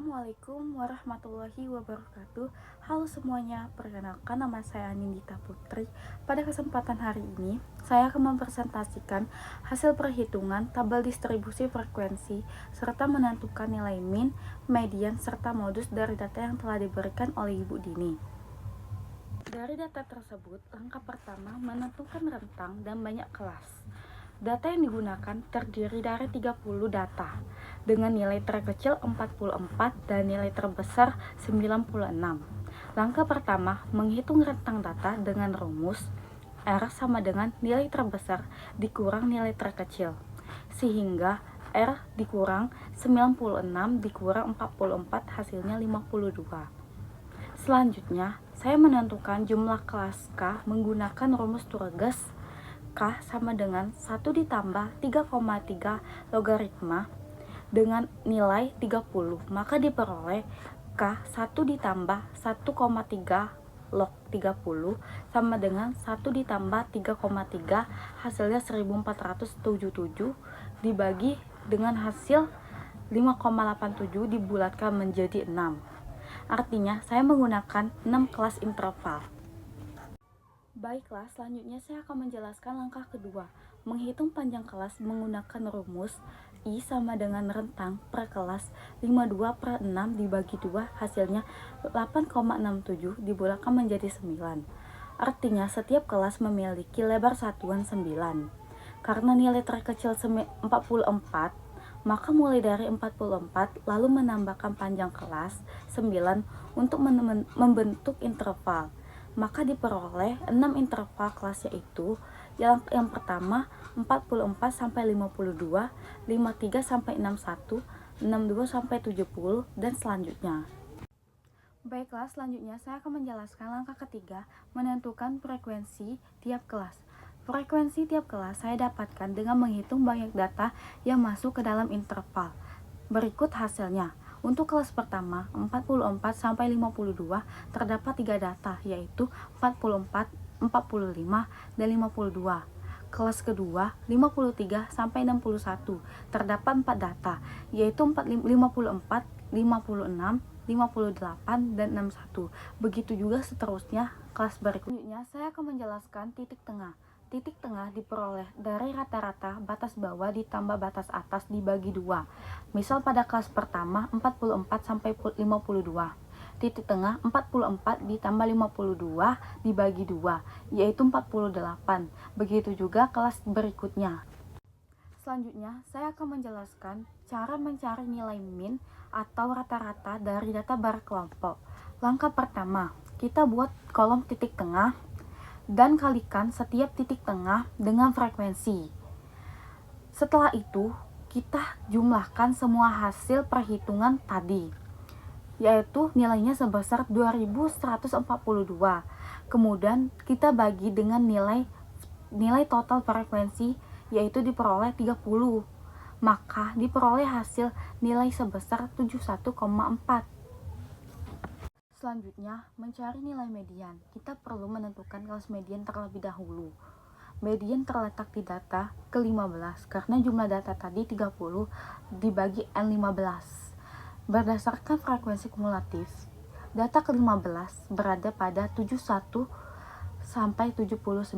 Assalamualaikum warahmatullahi wabarakatuh. Halo semuanya, perkenalkan nama saya Nindita Putri. Pada kesempatan hari ini, saya akan mempresentasikan hasil perhitungan tabel distribusi frekuensi serta menentukan nilai min, median, serta modus dari data yang telah diberikan oleh Ibu Dini. Dari data tersebut, langkah pertama menentukan rentang dan banyak kelas. Data yang digunakan terdiri dari 30 data dengan nilai terkecil 44 dan nilai terbesar 96. Langkah pertama, menghitung rentang data dengan rumus R sama dengan nilai terbesar dikurang nilai terkecil. Sehingga R dikurang 96 dikurang 44 hasilnya 52. Selanjutnya, saya menentukan jumlah kelas K menggunakan rumus Turges. K sama dengan 1 ditambah 3,3 logaritma dengan nilai 30, maka diperoleh K 1 ditambah 1,3 log 30 sama dengan 1 ditambah 3,3 hasilnya 1477 dibagi dengan hasil 5,87 dibulatkan menjadi 6. Artinya saya menggunakan 6 kelas interval. Baiklah, selanjutnya saya akan menjelaskan langkah kedua, menghitung panjang kelas menggunakan rumus I sama dengan rentang per kelas 52/6 dibagi 2 hasilnya 8,67 dibulatkan menjadi 9. Artinya setiap kelas memiliki lebar satuan 9. Karena nilai terkecil 44, maka mulai dari 44 lalu menambahkan panjang kelas 9 untuk membentuk interval. Maka diperoleh 6 interval kelas, yaitu yang pertama 44 sampai 52, 53 sampai 61, 62 sampai 70 dan selanjutnya. Baiklah, selanjutnya saya akan menjelaskan langkah ketiga, menentukan frekuensi tiap kelas. Frekuensi tiap kelas saya dapatkan dengan menghitung banyak data yang masuk ke dalam interval. Berikut hasilnya. Untuk kelas pertama, 44 sampai 52, terdapat 3 data, yaitu 44, 45, dan 52. Kelas kedua, 53 sampai 61, terdapat 4 data, yaitu 54, 56, 58, dan 61. Begitu juga seterusnya kelas berikutnya. Saya akan menjelaskan titik tengah. Titik tengah diperoleh dari rata-rata batas bawah ditambah batas atas dibagi 2. Misal pada kelas pertama 44 sampai 52. Titik tengah 44 ditambah 52 dibagi 2, yaitu 48. Begitu juga kelas berikutnya. Selanjutnya, saya akan menjelaskan cara mencari nilai min atau rata-rata dari data berkelompok. Langkah pertama, kita buat kolom titik tengah dan kalikan setiap titik tengah dengan frekuensi. Setelah itu, kita jumlahkan semua hasil perhitungan tadi, yaitu nilainya sebesar 2142. Kemudian kita bagi dengan nilai total frekuensi, yaitu diperoleh 30. Maka diperoleh hasil nilai sebesar 71,4. Selanjutnya, mencari nilai median. Kita perlu menentukan kelas median terlebih dahulu. Median terletak di data ke-15 karena jumlah data tadi 30 dibagi N15. Berdasarkan frekuensi kumulatif, data ke-15 berada pada 71 sampai 79.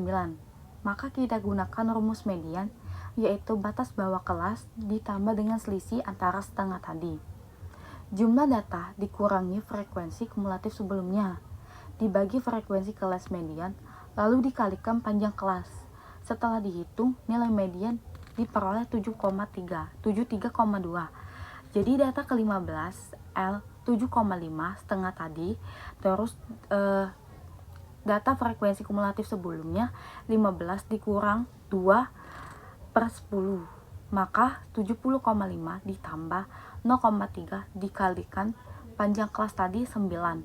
Maka kita gunakan rumus median, yaitu batas bawah kelas ditambah dengan selisih antara setengah tadi. Jumlah data dikurangi frekuensi kumulatif sebelumnya, dibagi frekuensi kelas median, lalu dikalikan panjang kelas. Setelah dihitung, nilai median diperoleh 73,2. Jadi data ke-15 L 7,5 setengah tadi, terus data frekuensi kumulatif sebelumnya 15 dikurang 2/10, maka 70,5 ditambah 0,3 dikalikan panjang kelas tadi 9,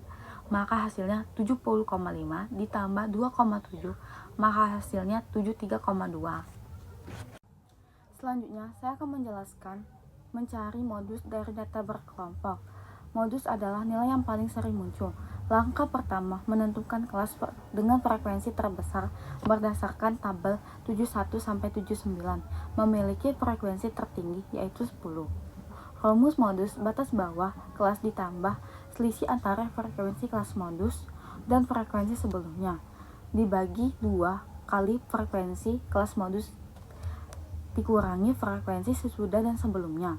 maka hasilnya 70,5 ditambah 2,7, maka hasilnya 73,2. Selanjutnya saya akan menjelaskan mencari modus dari data berkelompok. Modus adalah nilai yang paling sering muncul. Langkah pertama, menentukan kelas dengan frekuensi terbesar berdasarkan tabel 71 sampai 79 memiliki frekuensi tertinggi, yaitu 10. Rumus modus batas bawah kelas ditambah selisih antara frekuensi kelas modus dan frekuensi sebelumnya dibagi 2 kali frekuensi kelas modus dikurangi frekuensi sesudah dan sebelumnya,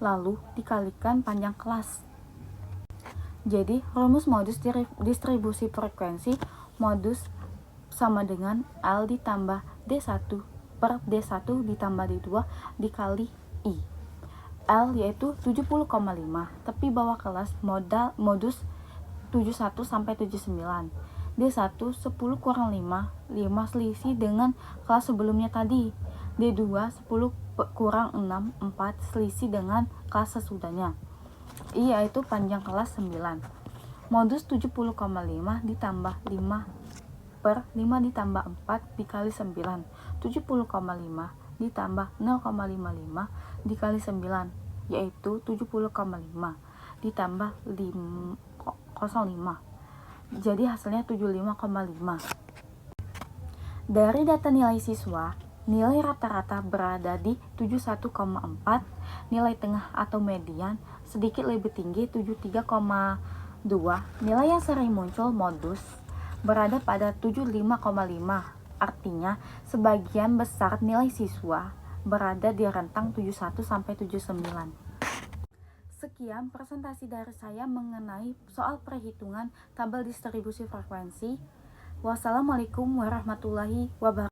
lalu dikalikan panjang kelas. Jadi, rumus modus distribusi frekuensi modus sama dengan L ditambah D1 per D1 ditambah D2 dikali I. L yaitu 70,5, tapi bawah kelas modus 71 sampai 79. D1 10 kurang 5 selisih dengan kelas sebelumnya tadi. D2 10 kurang 6 4 selisih dengan kelas sesudahnya. I yaitu panjang kelas 9. Modus 70,5 ditambah 5 per 5 ditambah 4 dikali 9. 70,5 ditambah 0,55 dikali 9 yaitu 70,5 ditambah 0,5. Jadi hasilnya 75,5. Dari data nilai siswa, nilai rata-rata berada di 71,4, nilai tengah atau median sedikit lebih tinggi 73,2, nilai yang sering muncul modus berada pada 75,5. Artinya, sebagian besar nilai siswa berada di rentang 71 sampai 79. Sekian presentasi dari saya mengenai soal perhitungan tabel distribusi frekuensi. Wassalamualaikum warahmatullahi wabarakatuh.